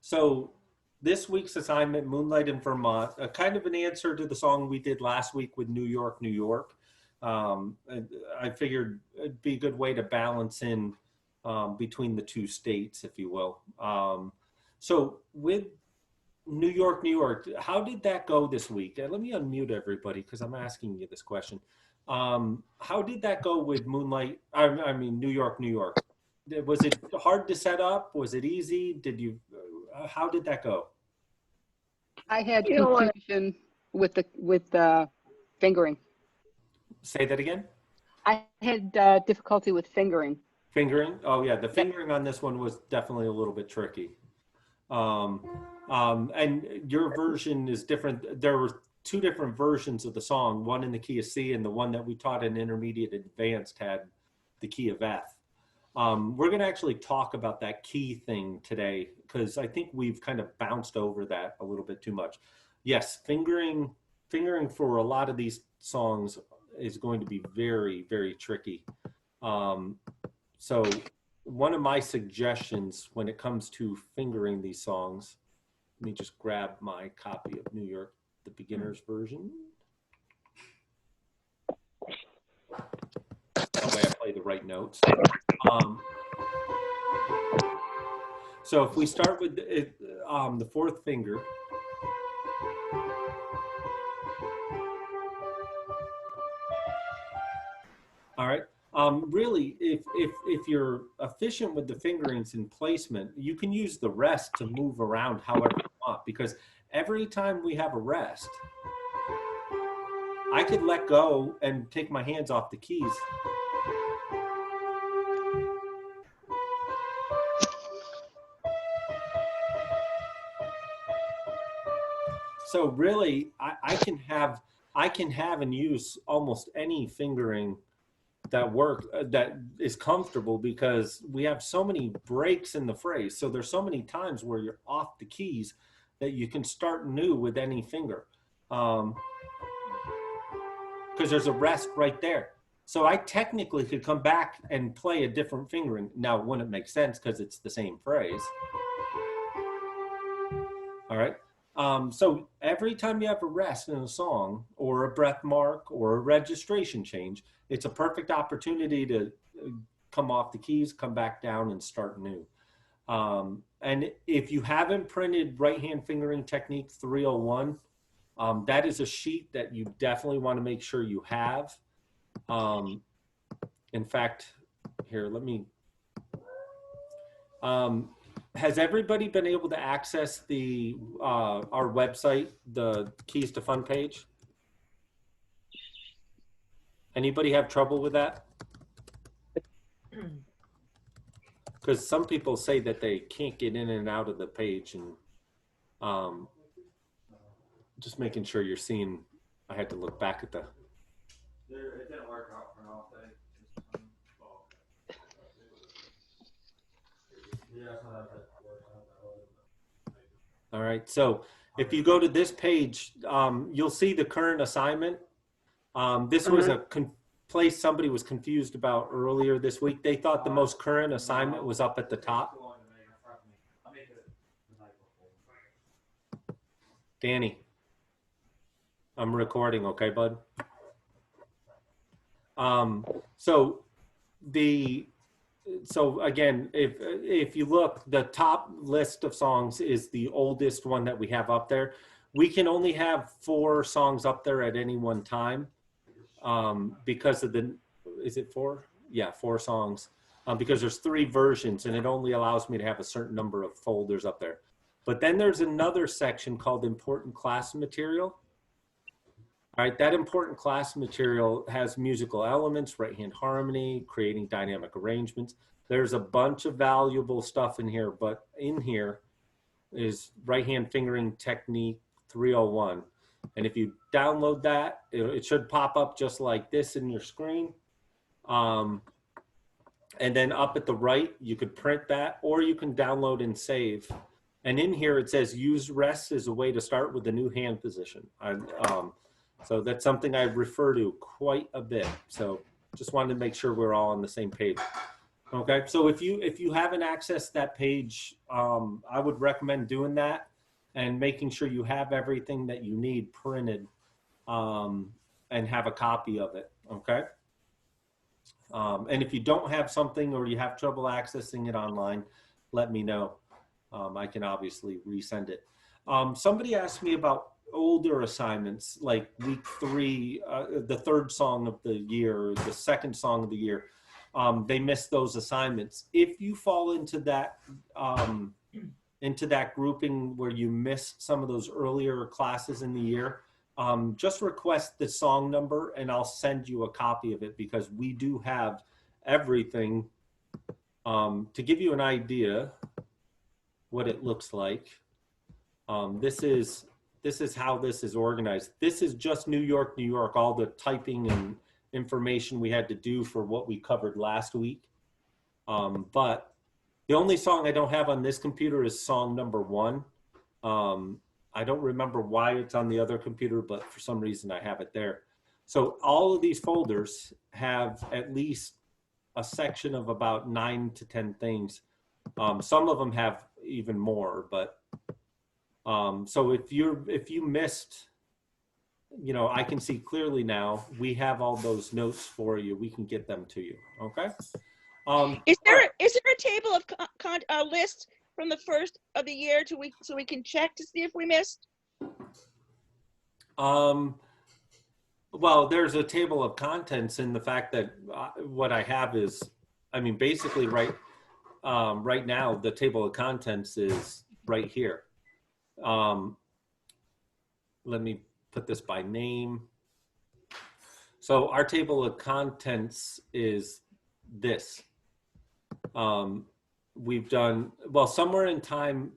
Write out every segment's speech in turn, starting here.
So this week's assignment, Moonlight in Vermont, kind of an answer to the song we did last week with New York, New York. I figured it'd be a good way to balance in between the two states, if you will. So with New York, New York, how did that go this week? Let me unmute everybody because I'm asking you this question. How did that go with Moonlight? I mean, New York, New York. Was it hard to set up? Was it easy? How did that go? I had confusion with the fingering. Say that again? I had difficulty with fingering. Fingering? Oh yeah, the fingering on this one was definitely a little bit tricky. And your version is different. There were two different versions of the song, one in the key of C and the one that we taught in intermediate advanced had the key of F. We're going to actually talk about that key thing today because I think we've kind of bounced over that a little bit too much. Yes, fingering for a lot of these songs is going to be very, very tricky. So one of my suggestions when it comes to fingering these songs, let me just grab my copy of New York, the beginner's version. That way I play the right notes. So if we start with the fourth finger, all right. Really, if you're efficient with the fingerings and placement, you can use the rest to move around however you want, because every time we have a rest, I could let go and take my hands off the keys. So really, I can have and use almost any fingering that is comfortable, because we have so many breaks in the phrase. So there's so many times where you're off the keys that you can start new with any finger, because there's a rest right there. So I technically could come back and play a different fingering. Now, it wouldn't make sense because it's the same phrase. All right. So every time you have a rest in a song or a breath mark or a registration change, it's a perfect opportunity to come off the keys, come back down and start new. And if you haven't printed right hand fingering technique 301, that is a sheet that you definitely want to make sure you have. In fact, here, let me, has everybody been able to access the our website, the Keys to Fun page? Anybody have trouble with that? Because some people say that they can't get in and out of the page, and just making sure you're seeing. I had to look back at the. It didn't work out for all day. All right, so if you go to this page, you'll see the current assignment. This was a place somebody was confused about earlier this week. They thought the most current assignment was up at the top. Danny, I'm recording, okay, bud? So again, if you look, the top list of songs is the oldest one that we have up there. We can only have 4 songs up there at any one time, because of is it 4? Yeah, 4 songs, because there's 3 versions and it only allows me to have a certain number of folders up there. But then there's another section called important class material. All right, that important class material has musical elements, right hand harmony, creating dynamic arrangements. There's a bunch of valuable stuff in here, but in here is right hand fingering technique 301. And if you download that, it should pop up just like this in your screen. And then up at the right, you could print that, or you can download and save. And in here, it says use rest as a way to start with a new hand position. So that's something I refer to quite a bit. So just wanted to make sure we're all on the same page. Okay, so if you haven't accessed that page, I would recommend doing that and making sure you have everything that you need printed, and have a copy of it. Okay. And if you don't have something or you have trouble accessing it online, let me know. I can obviously resend it. Somebody asked me about older assignments, like week 3, the third song of the year, the second song of the year. They missed those assignments. If you fall into that grouping where you missed some of those earlier classes in the year, just request the song number and I'll send you a copy of it, because we do have everything. To give you an idea what it looks like, this is how this is organized. This is just New York, New York, all the typing and information we had to do for what we covered last week. But the only song I don't have on this computer is song number 1. I don't remember why it's on the other computer, but for some reason I have it there. So all of these folders have at least a section of about 9 to 10 things. Some of them have even more, but so if you missed, I can see clearly now. We have all those notes for you. We can get them to you. Okay. Is there a table of lists from the first of the year so we can check to see if we missed? Well, there's a table of contents in the fact that what I have is, basically right now the table of contents is right here. Let me put this by name. So our table of contents is this. We've done, well, somewhere in time,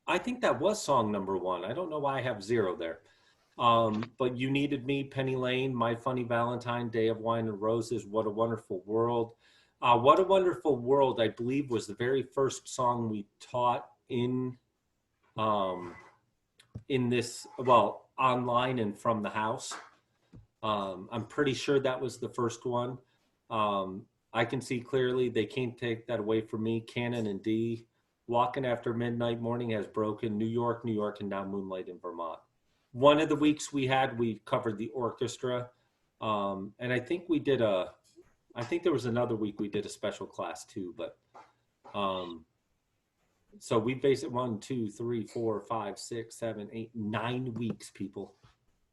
I think that was song number 1. I don't know why I have 0 there. But You Needed Me, Penny Lane, My Funny Valentine, Day of Wine and Roses, What a Wonderful World. What a Wonderful World, I believe, was the very first song we taught in this, well, online and from the house. I'm pretty sure that was the first one. I can see clearly, They Can't Take That Away From Me, Canon and D, Walking After Midnight, Morning Has Broken, New York, New York, and now Moonlight in Vermont. One of the weeks we covered the orchestra. And I think there was another week we did a special class too, but so we base it 1, 2, 3, 4, 5, 6, 7, 8, 9 weeks, people.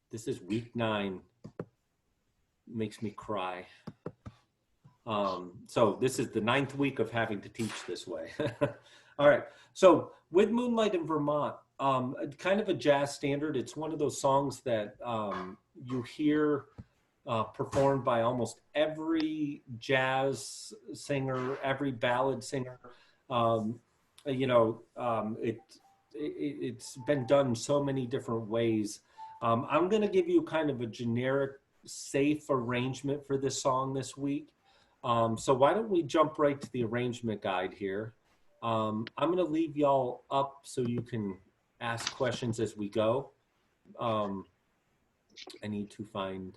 This is week 9. Makes me cry. So this is the 9th week of having to teach this way. All right. So with Moonlight in Vermont, kind of a jazz standard. It's one of those songs that you hear performed by almost every jazz singer, every ballad singer. It's been done so many different ways. I'm going to give you kind of a generic, safe arrangement for this song this week. So why don't we jump right to the arrangement guide here. I'm going to leave y'all up so you can ask questions as we go. I need to get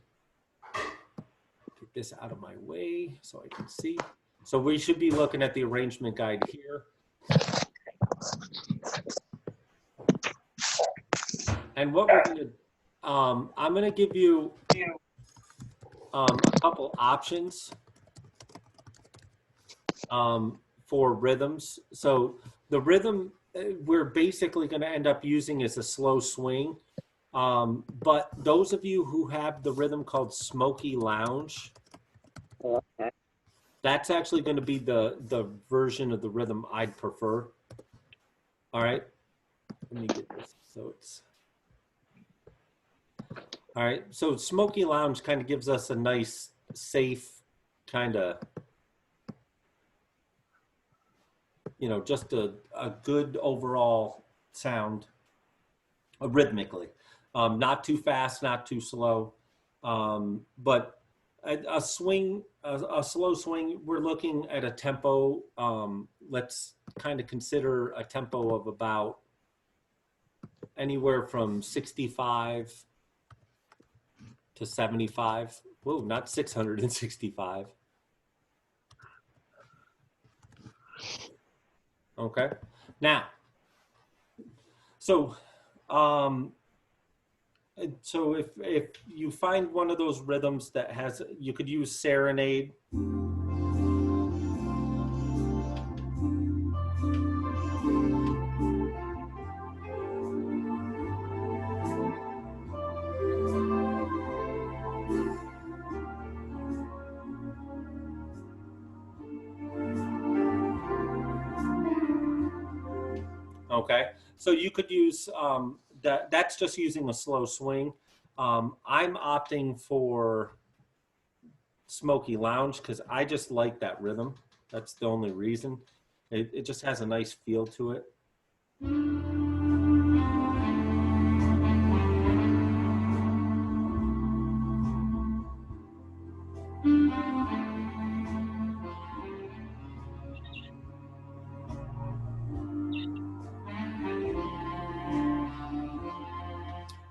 this out of my way so I can see. So we should be looking at the arrangement guide here. And what we're going to, I'm going to give you a couple options for rhythms. So the rhythm we're basically going to end up using is a slow swing. But those of you who have the rhythm called Smoky Lounge, that's actually going to be the version of the rhythm I'd prefer. All right. Let me get this. So it's all right. So Smoky Lounge kind of gives us a nice, safe kind of, just a good overall sound rhythmically. Not too fast, not too slow. But a slow swing, we're looking at a tempo. Let's kind of consider a tempo of about anywhere from 65 to 75. Whoa, not 665. Okay. Now, so so if you find one of those rhythms that has, you could use serenade. Okay, so you could use that. That's just using a slow swing. I'm opting for Smoky Lounge because I just like that rhythm. That's the only reason. It just has a nice feel to it.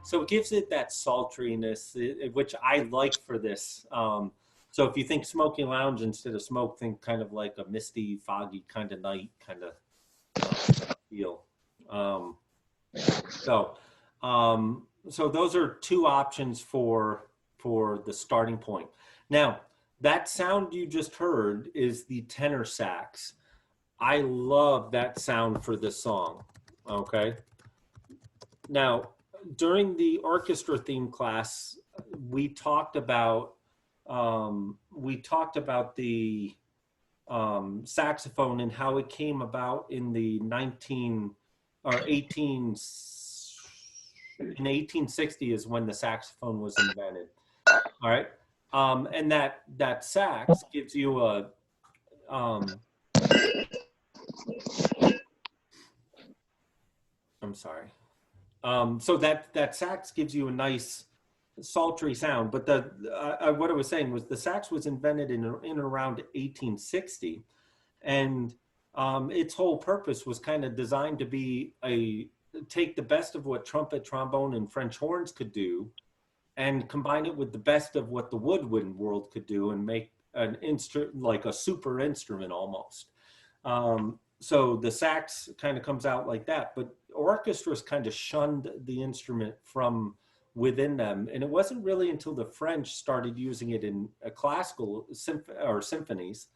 So it gives it that sultriness, which I like for this. So if you think Smoky Lounge instead of smoke, think kind of like a misty, foggy kind of night kind of feel. So, so those are two options for the starting point. Now, that sound you just heard is the tenor sax. I love that sound for this song. Okay. Now, during the orchestra theme class, we talked about the saxophone and how it came about in the 1860 is when the saxophone was invented. All right, and that sax gives you a I'm sorry. So that sax gives you a nice sultry sound. But what I was saying was the sax was invented in around 1860, and its whole purpose was kind of designed to be take the best of what trumpet, trombone, and French horns could do, and combine it with the best of what the woodwind world could do, and make an instrument like a super instrument almost. So the sax kind of comes out like that, but orchestras kind of shunned the instrument from within them. And it wasn't really until the French started using it in classical symphonies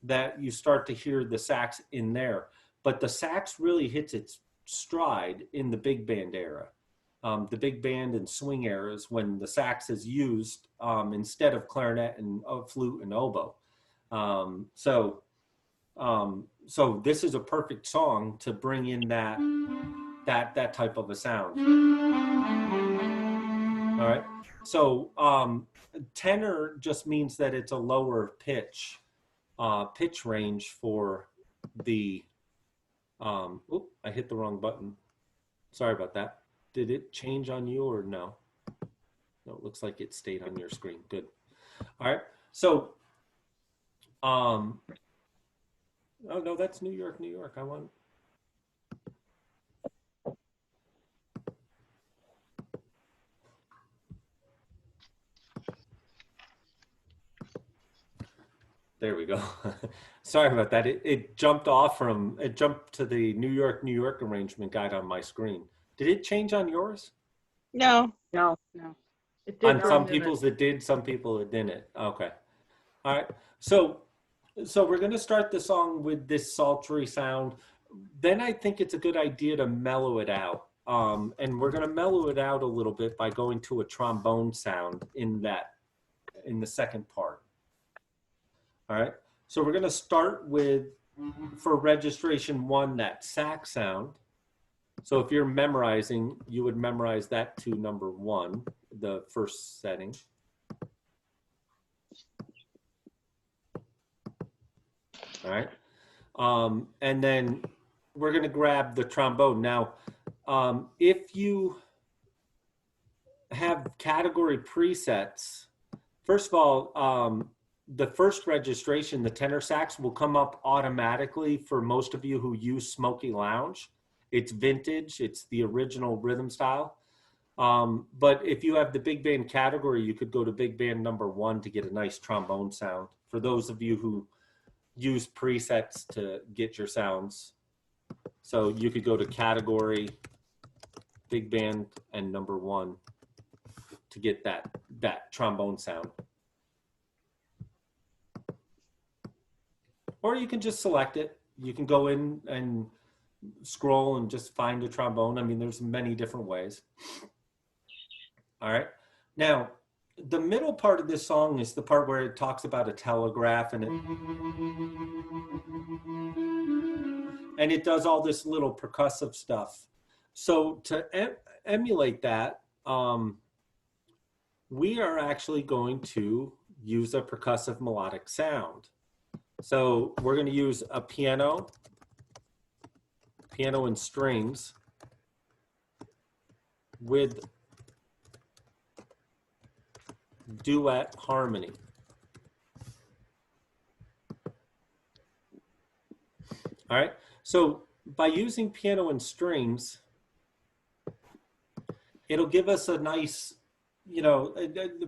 that you start to hear the sax in there. But the sax really hits its stride in the big band era. The big band and swing eras when the sax is used instead of clarinet and flute and oboe. So this is a perfect song to bring in that type of a sound. All right. So tenor just means that it's a lower pitch range for the. I hit the wrong button. Sorry about that. Did it change on you or no? No, it looks like it stayed on your screen. Good. All right. So oh no, that's New York, New York. I want. There we go. Sorry about that. It jumped to the New York, New York arrangement guide on my screen. Did it change on yours? No. No. It did On some for a minute. people's it did, some people it didn't. Okay. All right. So we're going to start the song with this sultry sound. Then I think it's a good idea to mellow it out. And we're going to mellow it out a little bit by going to a trombone sound in the second part. All right. So we're going to start with, for registration 1, that sax sound. So if you're memorizing, you would memorize that to number 1, the first setting. All right. And then we're going to grab the trombone. Now, if you have category presets, first of all, the first registration, the tenor sax, will come up automatically for most of you who use Smoky Lounge. It's vintage. It's the original rhythm style. But if you have the big band category, you could go to big band number 1 to get a nice trombone sound. For those of you who use presets to get your sounds. So you could go to category, big band, and number 1 to get that trombone sound. Or you can just select it. You can go in and scroll and just find a trombone. I mean, there's many different ways. All right. Now, the middle part of this song is the part where it talks about a telegraph, and it does all this little percussive stuff. So to emulate that, we are actually going to use a percussive melodic sound. So we're going to use a piano and strings with duet harmony. All right, so by using piano and strings, it'll give us a nice, you know,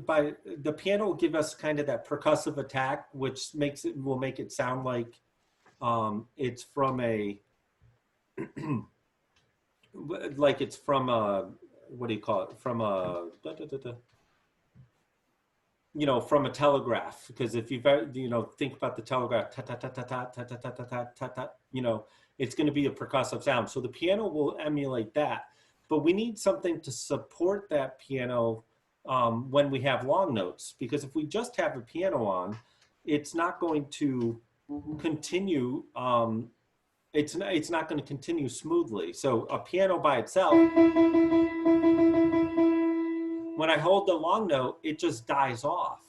by the piano will give us kind of that percussive attack, which will make it sound like it's from a like it's from a, what do you call it, from a you know, from a telegraph. Because if you've, you know, think about the telegraph, ta ta ta ta ta ta ta ta ta ta ta ta, you know, it's going to be a percussive sound. So the piano will emulate that, but we need something to support that piano when we have long notes, because if we just have a piano on, it's not going to continue. It's not going to continue smoothly. So a piano by itself, when I hold the long note, it just dies off.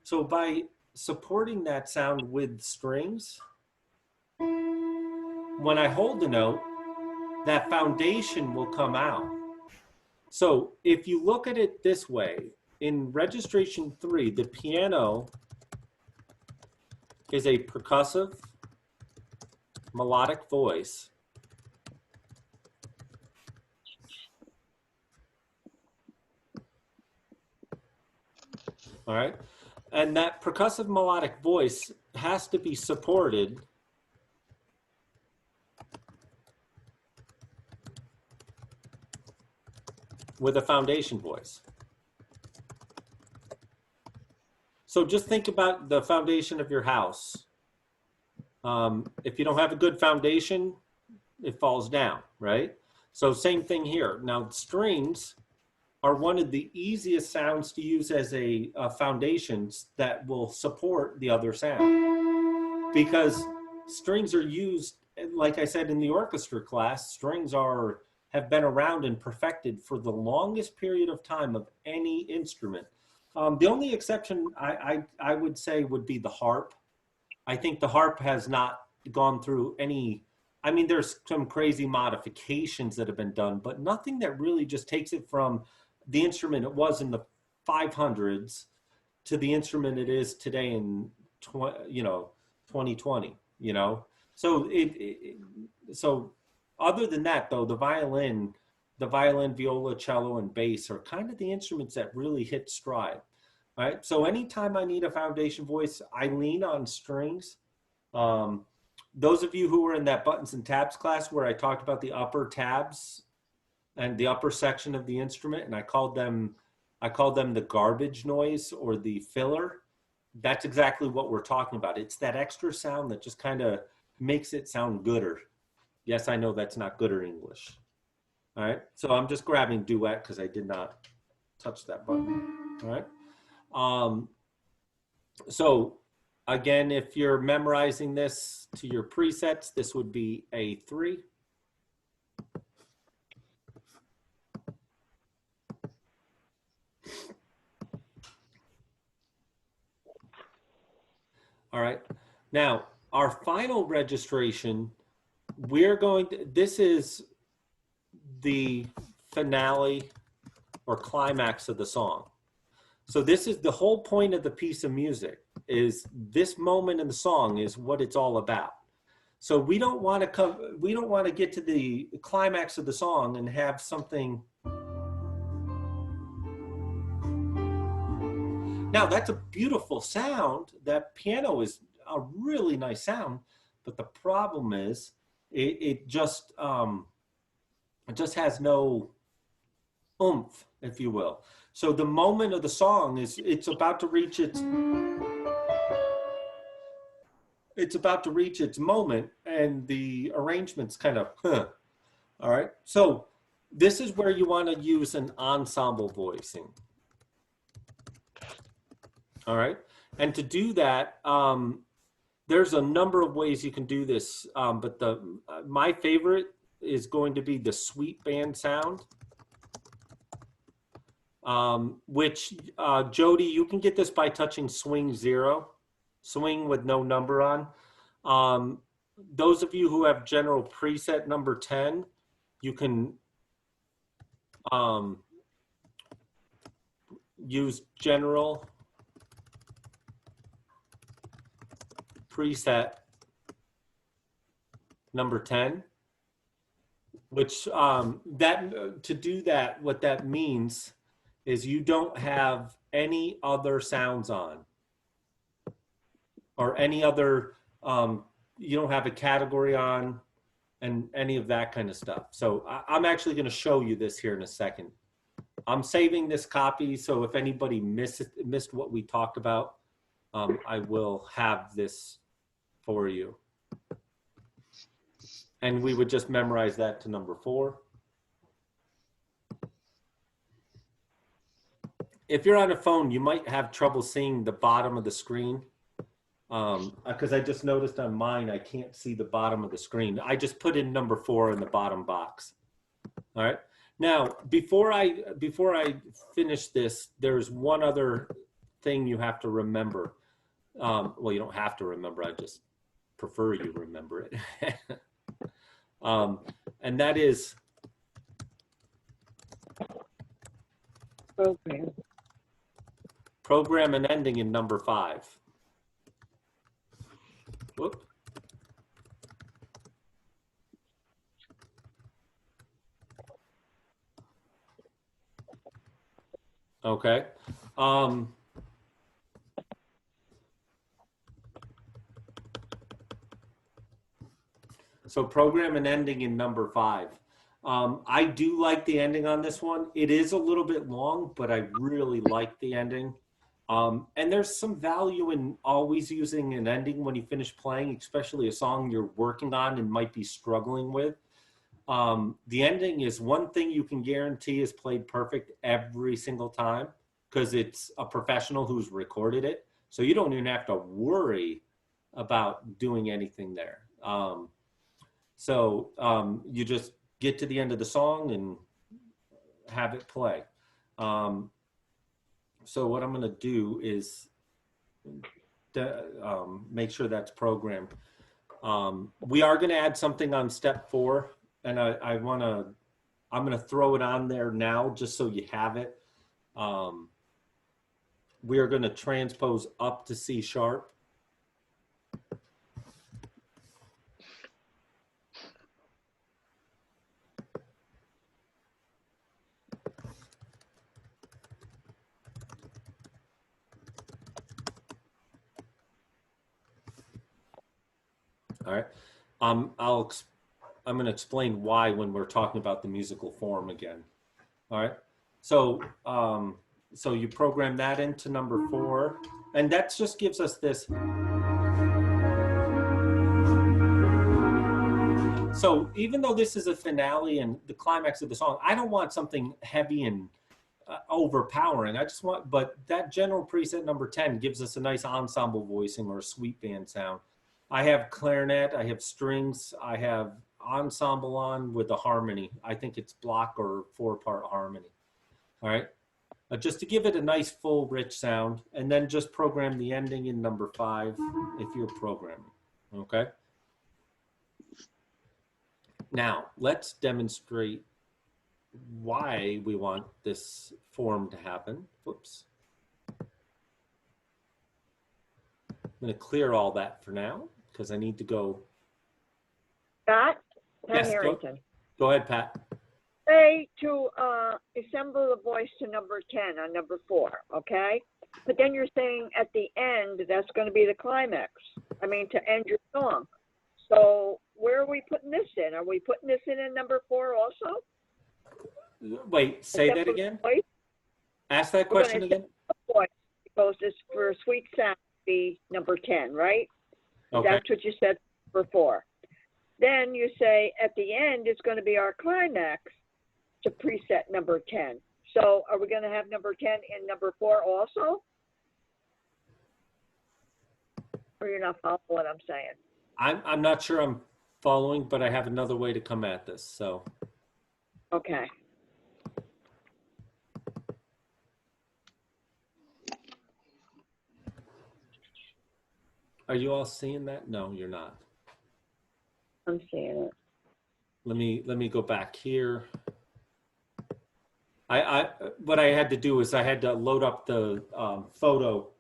So by supporting that sound with strings, when I hold the note, that foundation will come out. So if you look at it this way, in registration 3, the piano is a percussive melodic voice. All right. And that percussive melodic voice has to be supported with a foundation voice. So just think about the foundation of your house. If you don't have a good foundation, it falls down, right? So same thing here. Now, strings are one of the easiest sounds to use as a foundations that will support the other sound, because strings are used, like I said in the orchestra class, strings have been around and perfected for the longest period of time of any instrument. The only exception I would say would be the harp. I think the harp has not gone through any, I mean, there's some crazy modifications that have been done, but nothing that really just takes it from the instrument it was in the 500s to the instrument it is today in 2020, you know? So so other than that though, the violin, viola, cello, and bass are kind of the instruments that really hit stride. All right. So anytime I need a foundation voice, I lean on strings. Those of you who were in that buttons and tabs class where I talked about the upper tabs and the upper section of the instrument, and I called them the garbage noise or the filler. That's exactly what we're talking about. It's that extra sound that just kind of makes it sound gooder. Yes, I know that's not gooder English. All right. So I'm just grabbing duet because I did not touch that button. All right. So again, if you're memorizing this to your presets, this would be a 3. All right. Now, our final registration, this is the finale or climax of the song. So this is the whole point of the piece of music, is this moment in the song is what it's all about. So we don't want to get to the climax of the song and have something. Now that's a beautiful sound. That piano is a really nice sound, but the problem is it just has no oomph, if you will. So the moment of the song is it's about to reach its moment, and the arrangement's kind of all right. So this is where you want to use an ensemble voicing. All right. And to do that, there's a number of ways you can do this, but my favorite is going to be the sweep band sound, which Jody, you can get this by touching swing 0, swing with no number on. Those of you who have general preset number 10, you can use general preset number 10, which to do that, what that means is you don't have any other sounds on, or any other, you don't have a category on, and any of that kind of stuff. So I'm actually going to show you this here in a second. I'm saving this copy, so if anybody missed what we talked about, I will have this for you. And we would just memorize that to number 4. If you're on a phone, you might have trouble seeing the bottom of the screen, because I just noticed on mine, I can't see the bottom of the screen. I just put in number 4 in the bottom box. All right. Now, before I finish this, there's one other thing you have to remember. Well, you don't have to remember. I just prefer you remember it. And that is program and ending in number 5. Whoop. Okay. So program and ending in number 5. I do like the ending on this one. It is a little bit long, but I really like the ending. And there's some value in always using an ending when you finish playing, especially a song you're working on and might be struggling with. The ending is one thing you can guarantee is played perfect every single time, because it's a professional who's recorded it. So you don't even have to worry about doing anything there. You just get to the end of the song and have it play. So what I'm going to do is make sure that's programmed. We are going to add something on step 4, and I'm going to throw it on there now just so you have it. We are going to transpose up to C sharp. All right. I'm going to explain why when we're talking about the musical form again. All right. So, so you program that into number 4, and that just gives us this. So even though this is a finale and the climax of the song, I don't want something heavy and overpowering. I just want, but that general preset number 10 gives us a nice ensemble voicing or a sweep band sound. I have clarinet, I have strings, I have ensemble on with a harmony. I think it's block or 4-part harmony. All right. Just to give it a nice, full, rich sound, and then just program the ending in number 5 if you're programming. Okay. Now, let's demonstrate why we want this form to happen. Whoops. I'm going to clear all that for now because I need to go. Pat Yes, Harrington. Go ahead, Pat. Say to assemble the voice to number 10 on number 4, okay? But then you're saying at the end, that's going to be the climax. I mean, to end your song. So where are we putting this in? Are we putting this in number 4 also? Wait, say that again? Ask that We're gonna question again. Voice, because this for Sweet Sound be number 10, right? Okay. That's what you said for 4. Then you say at the end it's going to be our climax to preset number 10. So are we going to have number 10 in number 4 also? Or you're not following what I'm saying? I'm not sure I'm following, but I have another way to come at this. So Okay. are you all seeing that? No, you're not. I'm seeing it. Let me go back here. What I had to do is I had to load up the photo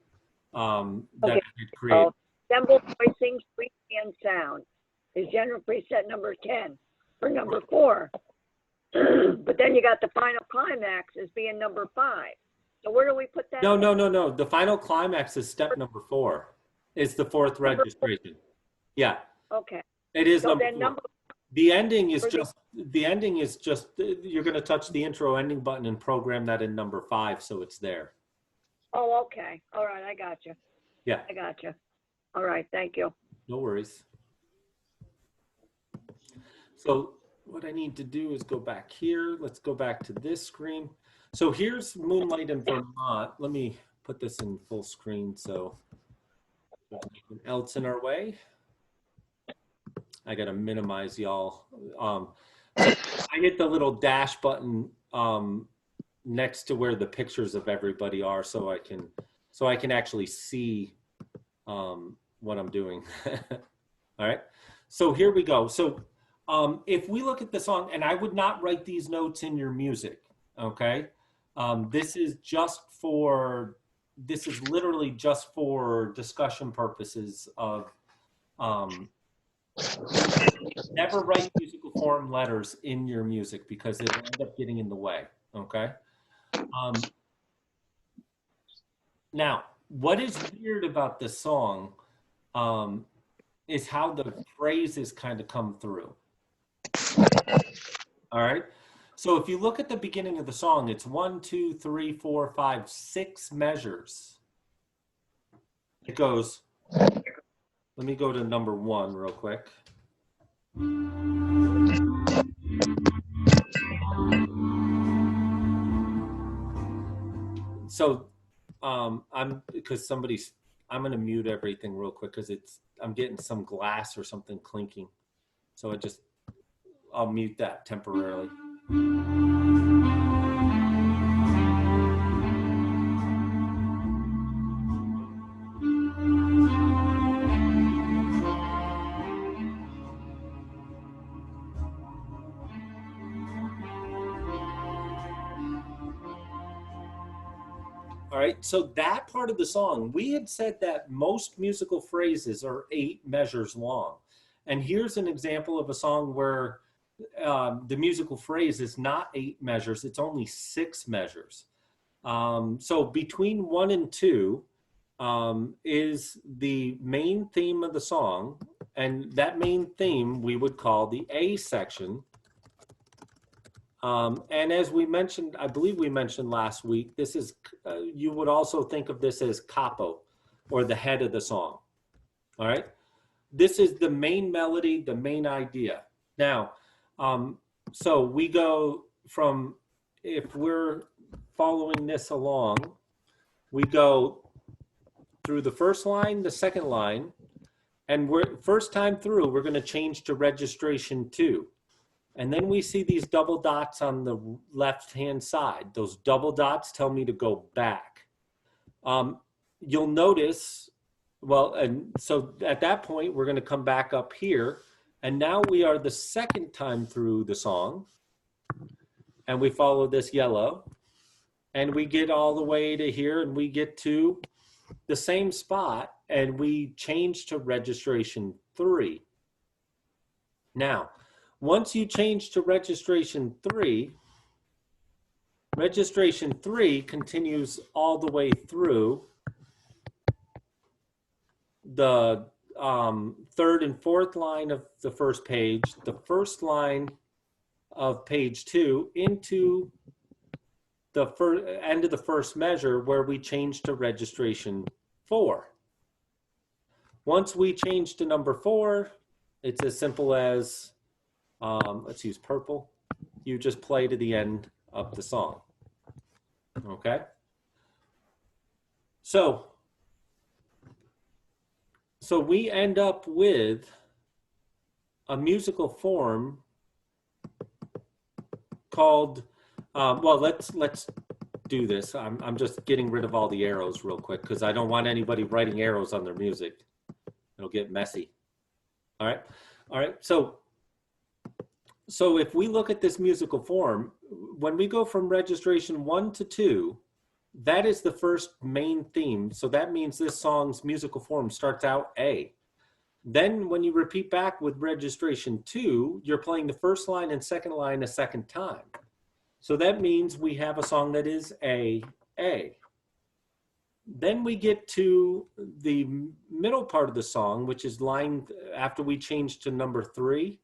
that Okay. I had created. Assemble voicing, sweet and sound is general preset number 10 for number 4. But then you got the final climax as being number 5. So where do we put that? No, in? no. The final climax is step number 4. It's the 4th registration. Yeah, Okay. it is So number then 4. number The ending is For the- just you're going to touch the intro ending button and program that in number 5 so it's there. Oh, okay. All right, I got you. Yeah, I got you. All right, thank you. no worries. So what I need to do is go back here. Let's go back to this screen. So here's Moonlight in Vermont. Let me put this in full screen so there's nothing else in our way. I got to minimize y'all. I hit the little dash button next to where the pictures of everybody are so I can actually see what I'm doing. All right. So here we go. So if we look at the song, and I would not write these notes in your music, okay? This is literally just for discussion purposes of never write musical form letters in your music because it'll end up getting in the way, okay? Now, what is weird about this song is how the phrases kind of come through. All right. So if you look at the beginning of the song, it's 1, 2, 3, 4, 5, 6 measures. It goes, let me go to number 1 real quick. So I'm going to mute everything real quick because I'm getting some glass or something clinking. So I'll mute that temporarily. All right, so that part of the song, we had said that most musical phrases are 8 measures long. And here's an example of a song where the musical phrase is not 8 measures, it's only 6 measures. So between 1 and 2 is the main theme of the song. And that main theme we would call the A section. And as we mentioned, I believe we mentioned last week, this is, you would also think of this as capo, or the head of the song. All right. This is the main melody, the main idea. Now, so we go from, if we're following this along, we go through the first line, the second line, and first time through, we're going to change to registration 2. And then we see these double dots on the left-hand side. Those double dots tell me to go back. You'll notice, well, and so at that point, we're going to come back up here. And now we are the second time through the song. And we follow this yellow. And we get all the way to here, and we get to the same spot. And we change to registration 3. Now, once you change to registration 3 continues all the way through the third and fourth line of the first page, the first line of page 2 into the end of the first measure where we change to registration 4. Once we change to number 4, it's as simple as, let's use purple. You just play to the end of the song. Okay? So we end up with a musical form called, well, let's do this. I'm just getting rid of all the arrows real quick because I don't want anybody writing arrows on their music. It'll get messy. All right. So if we look at this musical form, when we go from registration 1 to 2, that is the first main theme. So that means this song's musical form starts out A. Then when you repeat back with registration 2, you're playing the first line and second line a second time. So that means we have a song that is A. Then we get to the middle part of the song, which is line, after we change to number 3,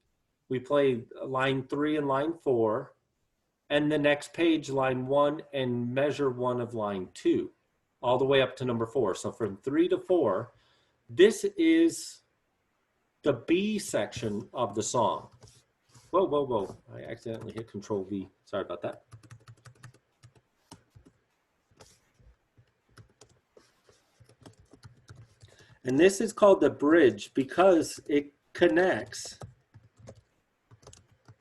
we play line 3 and line 4, and the next page, line 1 and measure 1 of line 2, all the way up to number 4. So from 3 to 4, this is the B section of the song. Whoa. I accidentally hit Control V. Sorry about that. And this is called the bridge because it connects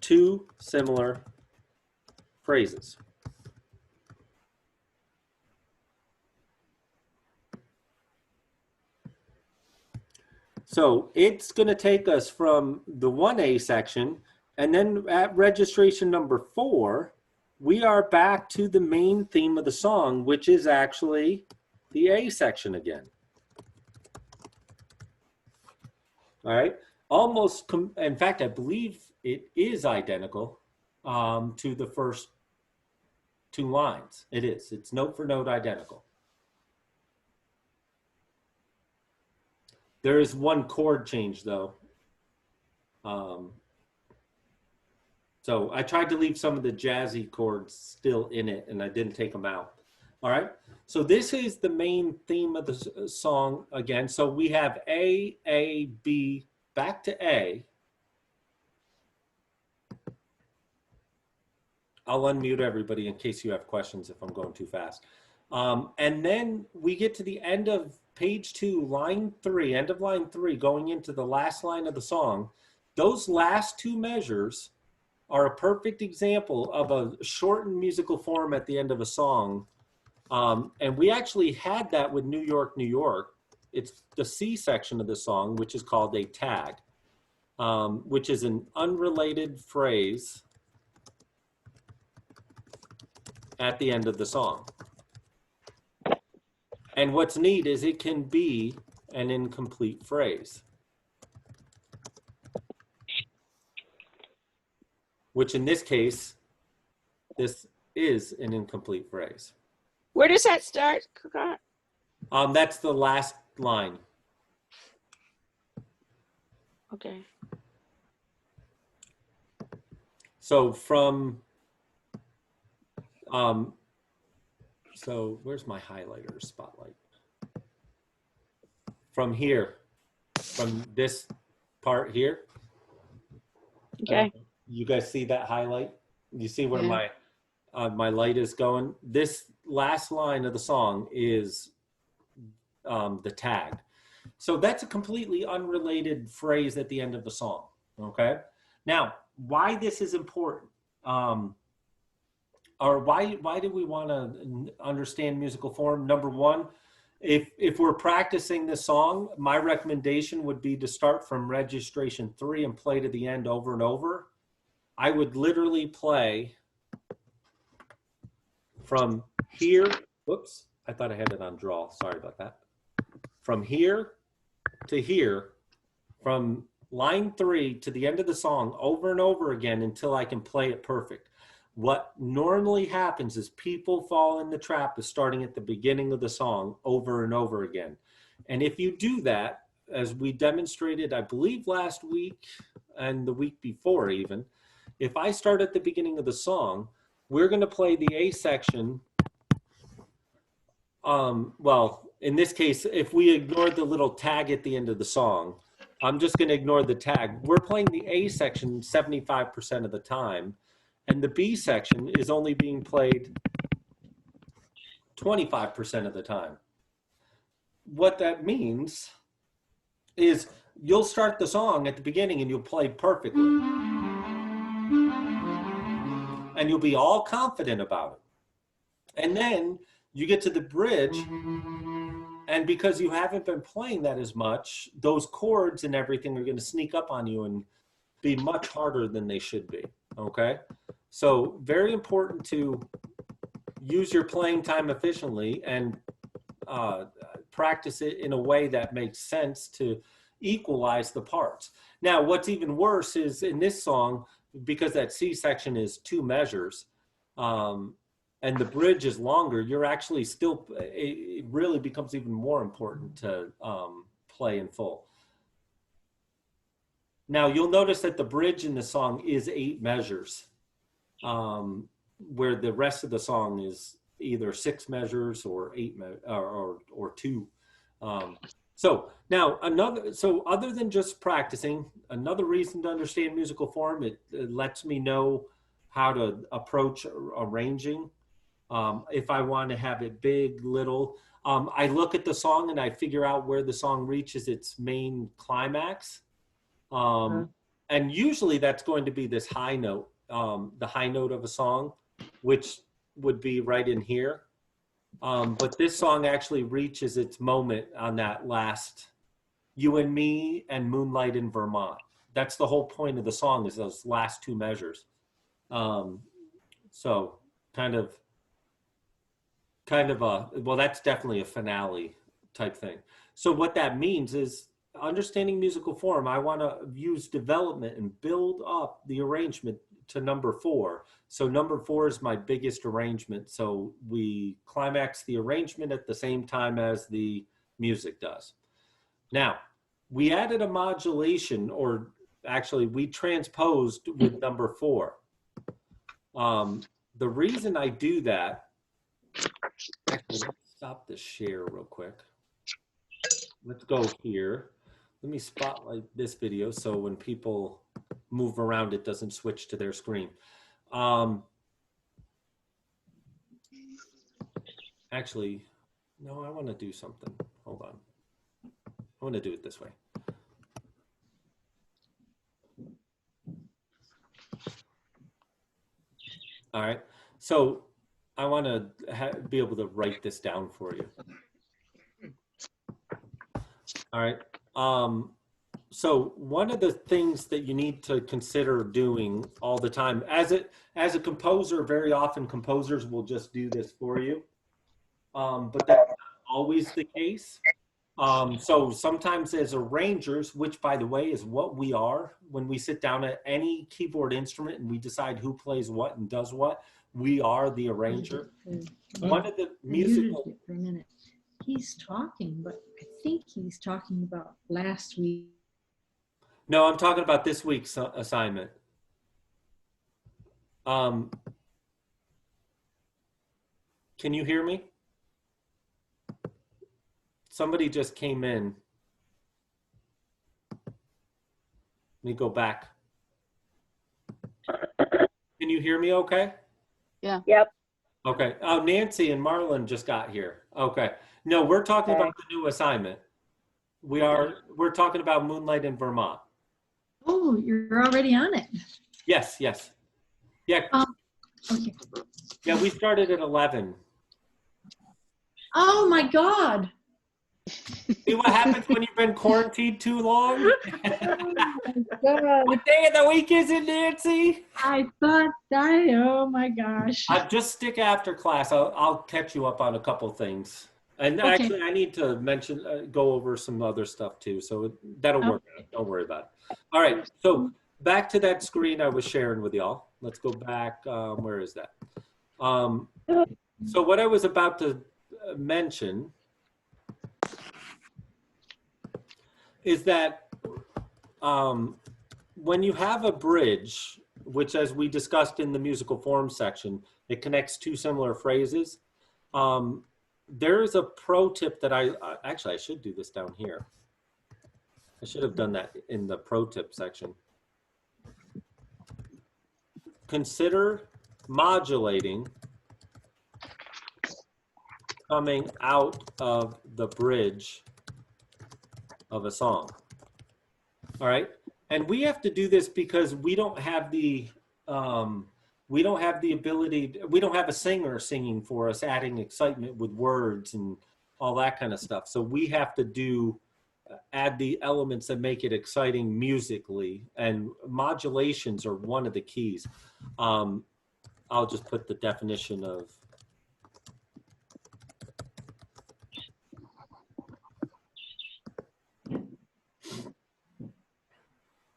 two similar phrases. So it's going to take us from the 1A section, and then at registration number 4, we are back to the main theme of the song, which is actually the A section again. All right, almost, in fact, I believe it is identical to the first 2 lines. It is. It's note for note identical. There is one chord change, though. So I tried to leave some of the jazzy chords still in it, and I didn't take them out. All right. So this is the main theme of the song again. So we have A, B, back to A. I'll unmute everybody in case you have questions if I'm going too fast. And then we get to the end of page 2, line 3, end of line 3, going into the last line of the song. Those last 2 measures are a perfect example of a shortened musical form at the end of a song. And we actually had that with New York, New York. It's the C section of the song, which is called a tag, which is an unrelated phrase at the end of the song. And what's neat is it can be an incomplete phrase, which in this case, this is an incomplete phrase. Where does that start, Scott? That's the last line. Okay. So from, so where's my highlighter spotlight? From here, from this part here. Okay. You guys see that highlight? You see where Yeah. my light is going? This last line of the song is the tag. So that's a completely unrelated phrase at the end of the song, okay? Now, why this is important, or why do we want to understand musical form? Number one, if we're practicing this song, my recommendation would be to start from registration 3 and play to the end over and over. I would literally play from here, whoops, I thought I had it on draw, sorry about that. From here to here, from line 3 to the end of the song over and over again until I can play it perfect. What normally happens is people fall in the trap of starting at the beginning of the song over and over again. And if you do that, as we demonstrated, I believe last week and the week before even, if I start at the beginning of the song, we're going to play the A section. Well, in this case, if we ignore the little tag at the end of the song, I'm just going to ignore the tag. We're playing the A section 75% of the time, and the B section is only being played 25% of the time. What that means is you'll start the song at the beginning and you'll play perfectly. And you'll be all confident about it. And then you get to the bridge, and because you haven't been playing that as much, those chords and everything are going to sneak up on you and be much harder than they should be, okay? So very important to use your playing time efficiently and practice it in a way that makes sense to equalize the parts. Now, what's even worse is in this song, because that C section is 2 measures, and the bridge is longer, you're actually still, it really becomes even more important to play in full. Now, you'll notice that the bridge in the song is 8 measures, where the rest of the song is either 6 measures or 2. So now so other than just practicing, another reason to understand musical form, it lets me know how to approach arranging. If I want to have it big, little, I look at the song and I figure out where the song reaches its main climax. And usually that's going to be this high note, the high note of a song, which would be right in here. But this song actually reaches its moment on that last You and Me and Moonlight in Vermont. That's the whole point of the song, is those last 2 measures. So kind of well, that's definitely a finale type thing. So what that means is, understanding musical form, I want to use development and build up the arrangement to number 4. So number 4 is my biggest arrangement. So we climax the arrangement at the same time as the music does. Now, we added a modulation, or actually we transposed with number 4. The reason I do that, actually, let's stop the share real quick. Let's go here. Let me spotlight this video so when people move around, it doesn't switch to their screen. Actually, no, I want to do something. Hold on. I want to do it this way. All right. So I want to be able to write this down for you. All right. So one of the things that you need to consider doing all the time, as a composer, very often composers will just do this for you, but that's not always the case. So sometimes as arrangers, which by the way is what we are when we sit down at any keyboard instrument and we decide who plays what and does what, we are the arranger. One of the musical... For a minute. He's talking, but I think he's talking about last week. No, I'm talking about this week's assignment. Can you hear me? Somebody just came in. Let me go back. Can you hear me okay? Yeah. Yep. Okay. Oh, Nancy and Marlon just got here. Okay. No, we're talking about the new assignment. We're talking about Moonlight in Vermont. Oh, you're already on it. Yes, yes. Yeah. Okay. Yeah, we started at 11. Oh my God. See what happens when you've been quarantined too long? God. What day of the week is it, Nancy? Oh my gosh. Just stick after class. I'll catch you up on a couple things. And Okay. actually, I need to mention, go over some other stuff too. So that'll work out. Don't worry about it. All right. So back to that screen I was sharing with y'all. Let's go back. Where is that? So what I was about to mention is that when you have a bridge, which as we discussed in the musical form section, it connects two similar phrases. There's a pro tip that actually I should do this down here. I should have done that in the pro tip section. Consider modulating coming out of the bridge of a song. All right, and we have to do this because we don't have the ability. We don't have a singer singing for us, adding excitement with words and all that kind of stuff. So we have to add the elements that make it exciting musically, and modulations are one of the keys. I'll just put the definition of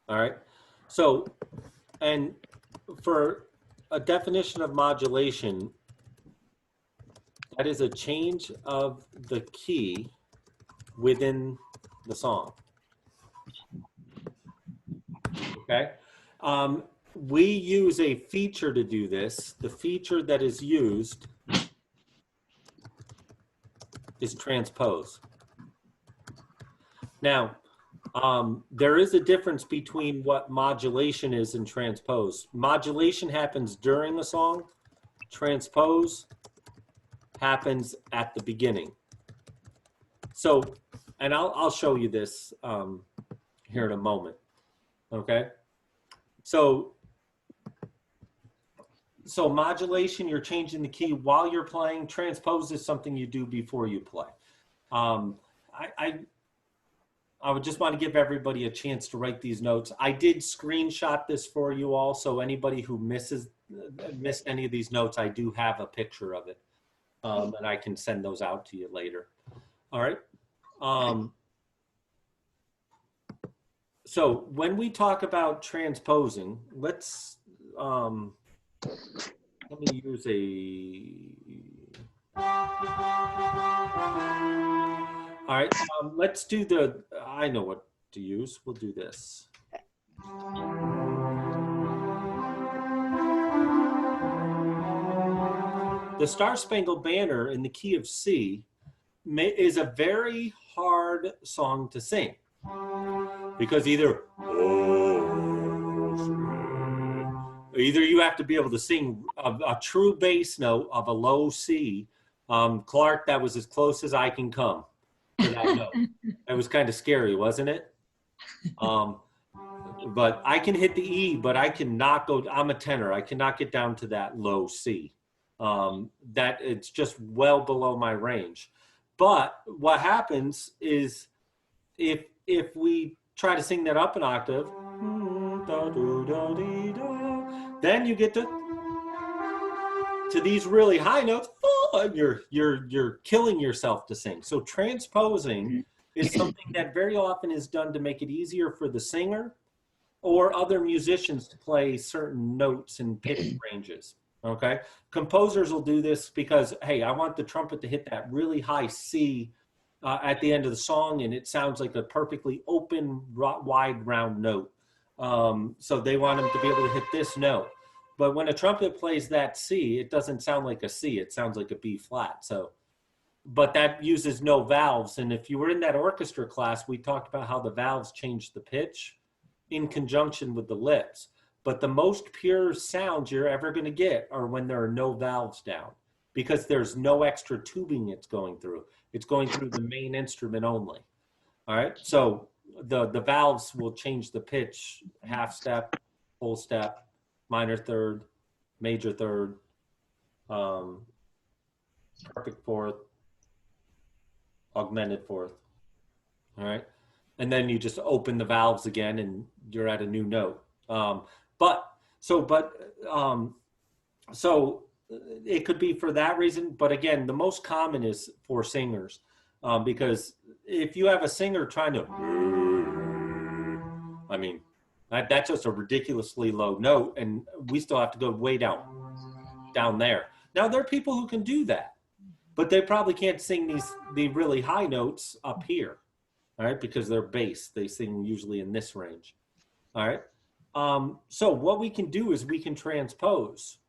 all right. So, and for a definition of modulation, that is a change of the key within the song. Okay. We use a feature to do this. The feature that is used is transpose. Now, there is a difference between what modulation is and transpose. Modulation happens during the song. Transpose happens at the beginning. So, and I'll show you this here in a moment. Okay. So modulation, you're changing the key while you're playing. Transpose is something you do before you play. I would just want to give everybody a chance to write these notes. I did screenshot this for you all, so anybody who missed any of these notes, I do have a picture of it, and I can send those out to you later. All right. So when we talk about transposing, let's let me use all right, let's do I know what to use. We'll do this. The Star Spangled Banner in the key of C is a very hard song to sing because either you have to be able to sing a true bass note of a low C. Clark, that was as close as I can come to that note. It was kind of scary, wasn't it? But I can hit the E, but I cannot go. I'm a tenor. I cannot get down to that low C. That it's just well below my range. But what happens is if we try to sing that up an octave, then you get to these really high notes, and you're killing yourself to sing. So transposing is something that very often is done to make it easier for the singer or other musicians to play certain notes and pitch ranges. Okay, composers will do this because, hey, I want the trumpet to hit that really high C at the end of the song, and it sounds like a perfectly open, wide, round note. So they want them to be able to hit this note. But when a trumpet plays that C, it doesn't sound like a C. It sounds like a B flat. So, but that uses no valves. And if you were in that orchestra class, we talked about how the valves change the pitch in conjunction with the lips. But the most pure sounds you're ever going to get are when there are no valves down, because there's no extra tubing it's going through. It's going through the main instrument only. All right. So the valves will change the pitch, half step, full step, minor third, major third, perfect fourth, augmented fourth. All right. And then you just open the valves again and you're at a new note. So it could be for that reason, but again, the most common is for singers, because if you have a singer trying to, I mean, that's just a ridiculously low note, and we still have to go way down there. Now there are people who can do that, but they probably can't sing the really high notes up here. all right, because they're bass. They sing usually in this range, all right? So what we can do is we can transpose.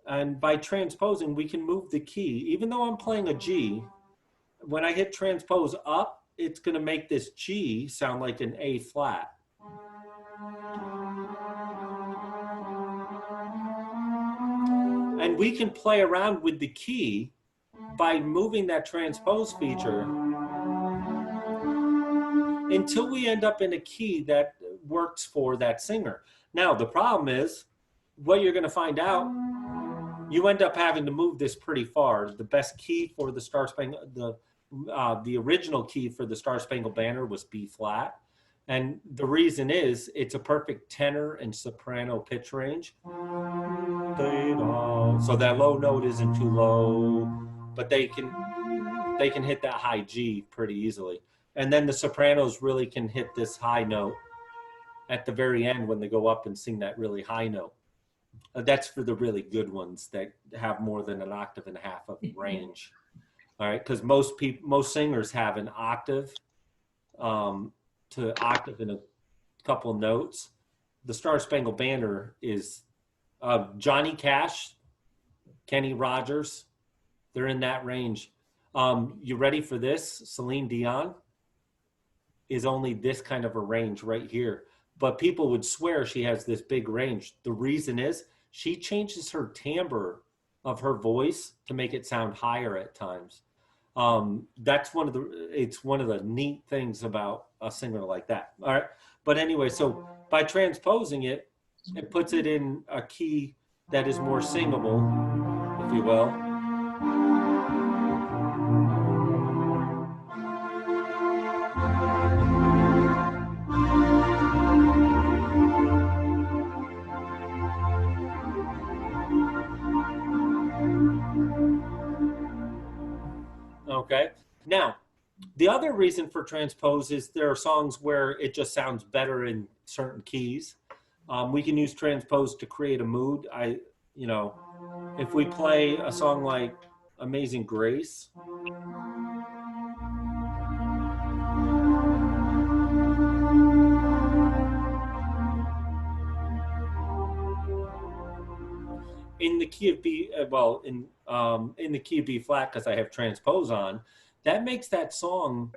And by transposing, we can move the key. Even though I'm playing a G, when I hit transpose up, it's going to make this G sound like an A flat. And we can play around with the key by moving that transpose feature until we end up in a key that works for that singer. Now, the problem is, what you're going to find out, you end up having to move this pretty far. The best key for the Star Spangled, the original key for the Star Spangled Banner was B flat. And the reason is it's a perfect tenor and soprano pitch range. So that low note isn't too low, but they can hit that high G pretty easily. And then the sopranos really can hit this high note at the very end when they go up and sing that really high note. That's for the really good ones that have more than an octave and a half of range. All right, because most singers have an octave to octave in a couple notes. The Star Spangled Banner is Johnny Cash, Kenny Rogers. They're in that range. You ready for this? Celine Dion is only this kind of a range right here. But people would swear she has this big range. The reason is she changes her timbre of her voice to make it sound higher at times. That's one of the neat things about a singer like that. All right. But anyway, so by transposing it, it puts it in a key that is more singable, if you will. Okay. Now, the other reason for transpose is there are songs where it just sounds better in certain keys. We can use transpose to create a mood. If we play a song like Amazing Grace, in the key of B, in the key of B flat, because I have transpose on, that makes that song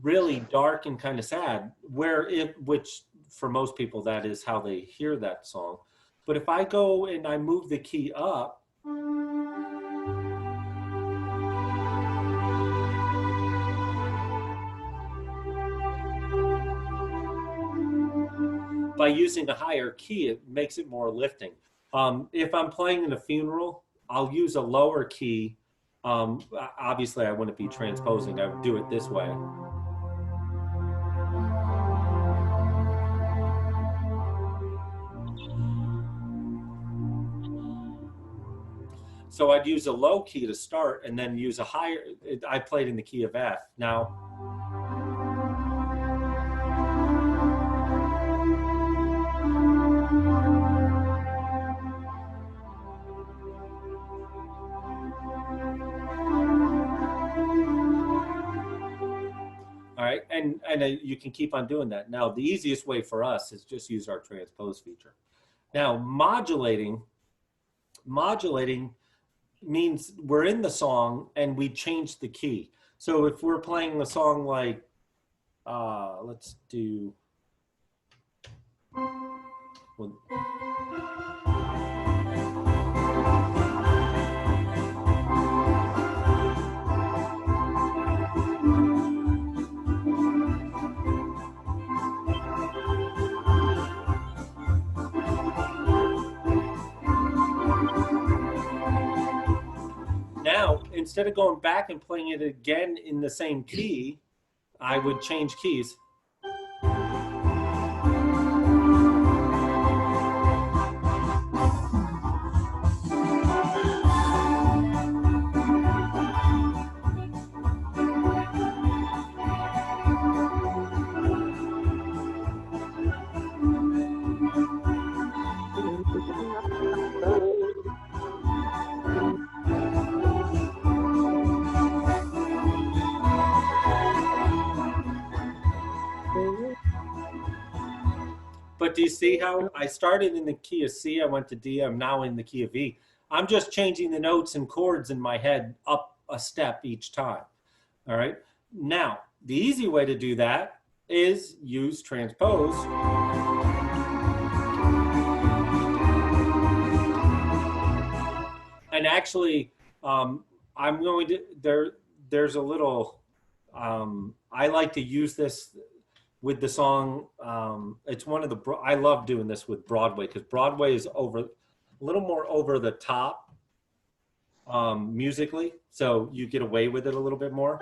really dark and kind of sad, which for most people, that is how they hear that song. But if I go and I move the key up, by using a higher key, it makes it more lifting. If I'm playing in a funeral, I'll use a lower key. Obviously, I wouldn't be transposing. I would do it this way. So I'd use a low key to start and then use a higher. I played in the key of F. Now, all right, and you can keep on doing that. Now, the easiest way for us is just use our transpose feature. Now, modulating means we're in the song and we change the key. So if we're playing a song like, let's do, well, now, instead of going back and playing it again in the same key, I would change keys. do you see how I started in the key of C, I went to D, I'm now in the key of E. I'm just changing the notes and chords in my head up a step each time. All right. Now, the easy way to do that is use transpose. And actually, I'm going to, there's a little, I like to use this with the song. It's one of the, I love doing this with Broadway because Broadway is a little more over the top musically. So you get away with it a little bit more.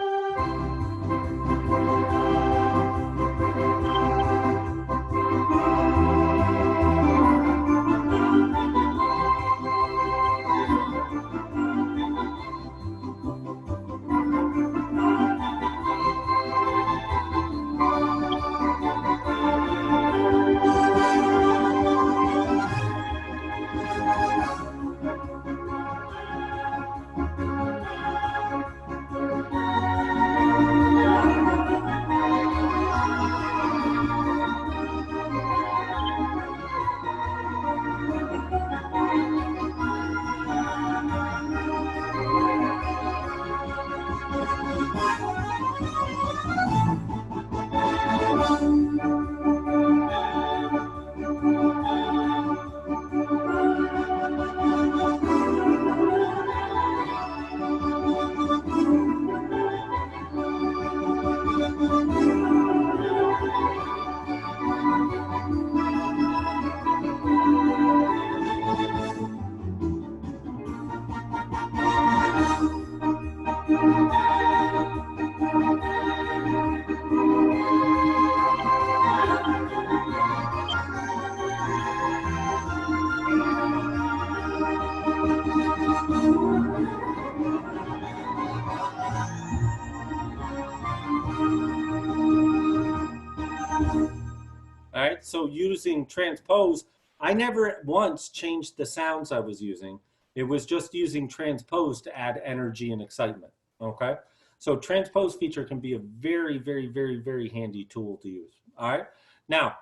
All right, so using transpose, I never once changed the sounds I was using. It was just using transpose to add energy and excitement, okay? So transpose feature can be a very, very, very, very handy tool to use, all right? Now,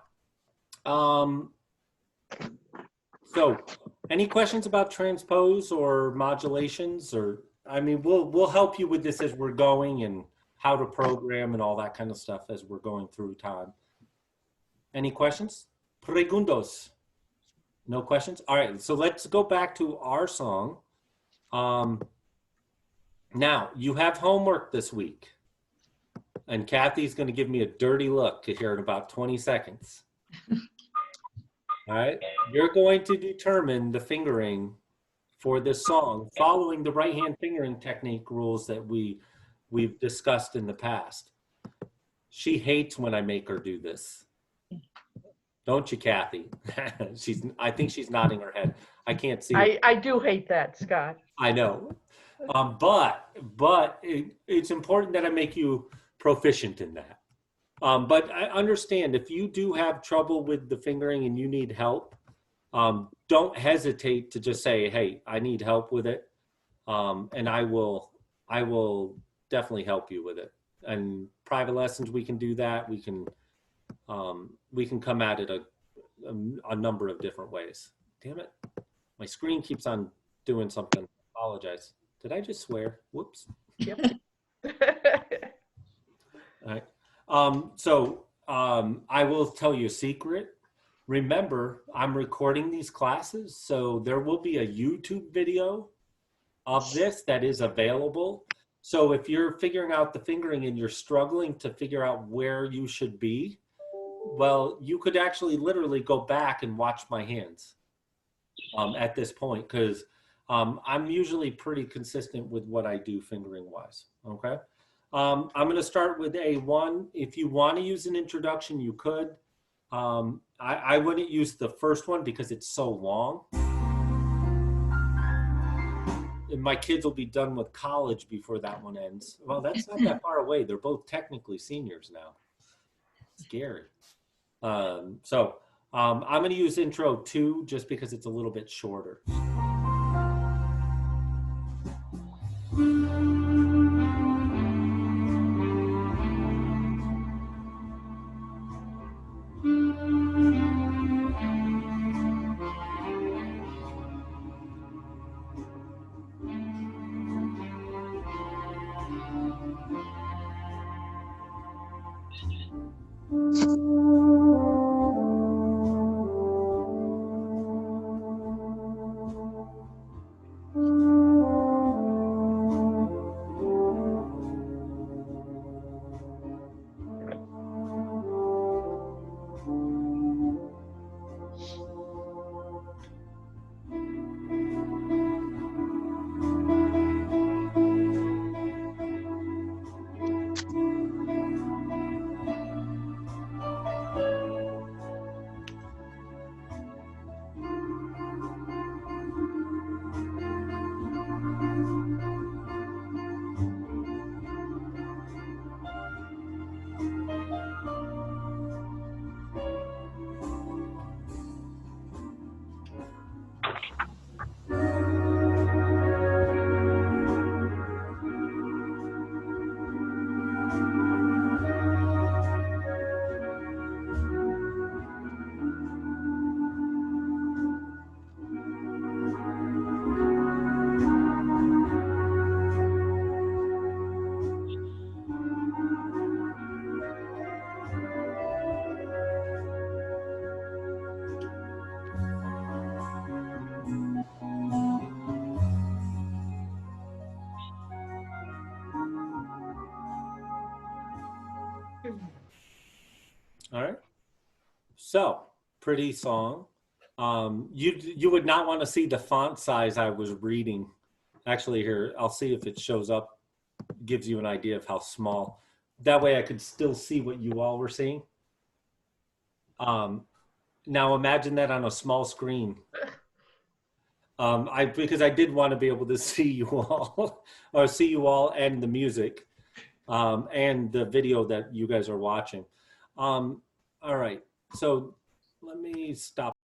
so any questions about transpose or modulations or, I mean, we'll help you with this as we're going and how to program and all that kind of stuff as we're going through time. Any questions? Preguntos? No questions? All right, so let's go back to our song. Now, you have homework this week. And Kathy's going to give me a dirty look here in about 20 seconds. All right, you're going to determine the fingering for this song following the right-hand fingering technique rules that we've discussed in the past. She hates when I make her do this. Don't you, Kathy? I think she's nodding her head. I can't see it. I do hate that, Scott. I know. But it's important that I make you proficient in that. But I understand if you do have trouble with the fingering and you need help, don't hesitate to just say, hey, I need help with it. And I will definitely help you with it. And private lessons, we can do that. We can come at it a number of different ways. Damn it. My screen keeps on doing something. Apologize. Did I just swear? Whoops. Yep. All right. I will tell you a secret. Remember, I'm recording these classes, so there will be a YouTube video of this that is available. So if you're figuring out the fingering and you're struggling to figure out where you should be, well, you could actually literally go back and watch my hands at this point, because I'm usually pretty consistent with what I do fingering wise, okay? I'm going to start with A1. If you want to use an introduction, you could. I wouldn't use the first one because it's so long. And my kids will be done with college before that one ends. Well, that's not that far away. They're both technically seniors now. Scary. I'm going to use intro 2 just because it's a little bit shorter. So, pretty song. You would not want to see the font size I was reading. Actually, here, I'll see if it shows up, gives you an idea of how small. That way I could still see what you all were seeing. Now imagine that on a small screen. Because I did want to be able to see you all, or see you all and the music, and the video that you guys are watching. All right, so let me stop